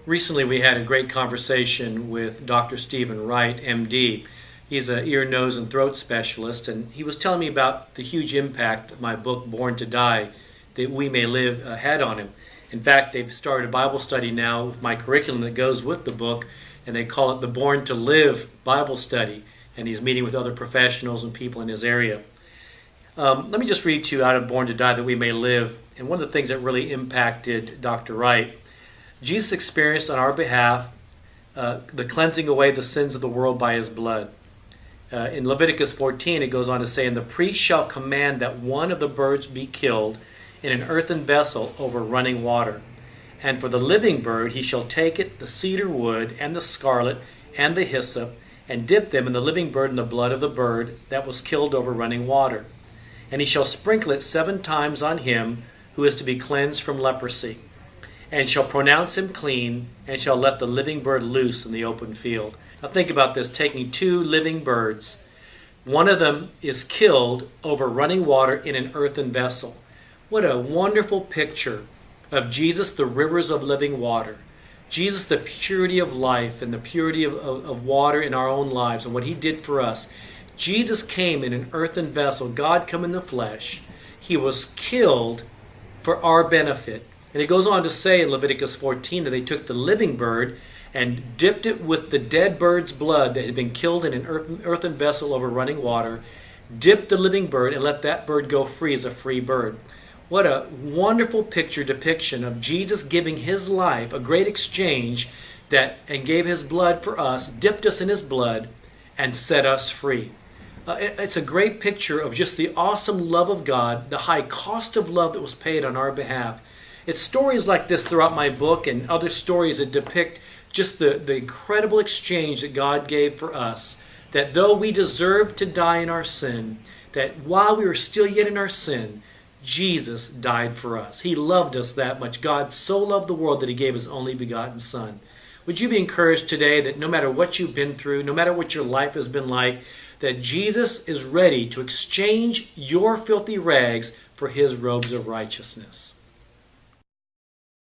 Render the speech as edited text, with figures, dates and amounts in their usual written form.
Recently we had a great conversation with Dr. Stephen Wright, MD. He's an ear, nose, and throat specialist, and he was telling me about the huge impact that my book, Born to Die, That We May Live, had on him. In fact, they've started a Bible study now with my curriculum that goes with the book, and they call it the Born to Live Bible Study, and he's meeting with other professionals and people in his area. Let me just read to you out of Born to Die, That We May Live, and one of the things that really impacted Dr. Wright. Jesus experienced on our behalf the cleansing away the sins of the world by his blood. In Leviticus 14, it goes on to say, "And the priest shall command that one of the birds be killed in an earthen vessel over running water. And for the living bird he shall take it, the cedar wood, and the scarlet, and the hyssop, and dip them in the living bird in the blood of the bird that was killed over running water. And he shall sprinkle it 7 times on him who is to be cleansed from leprosy, and shall pronounce him clean, and shall let the living bird loose in the open field." Now think about this, taking 2 living birds. One of them is killed over running water in an earthen vessel. What a wonderful picture of Jesus, the rivers of living water. Jesus, the purity of life and the purity of water in our own lives and what he did for us. Jesus came in an earthen vessel. God come in the flesh. He was killed for our benefit. And it goes on to say in Leviticus 14 that they took the living bird and dipped it with the dead bird's blood that had been killed in an earthen vessel over running water, dipped the living bird, and let that bird go free as a free bird. What a wonderful depiction of Jesus giving his life, a great exchange, and gave his blood for us, dipped us in his blood, and set us free. It's a great picture of just the awesome love of God, the high cost of love that was paid on our behalf. It's stories like this throughout my book and other stories that depict just the incredible exchange that God gave for us, that though we deserved to die in our sin, that while we were still yet in our sin, Jesus died for us. He loved us that much. God so loved the world that he gave his only begotten Son. Would you be encouraged today that no matter what you've been through, no matter what your life has been like, that Jesus is ready to exchange your filthy rags for his robes of righteousness?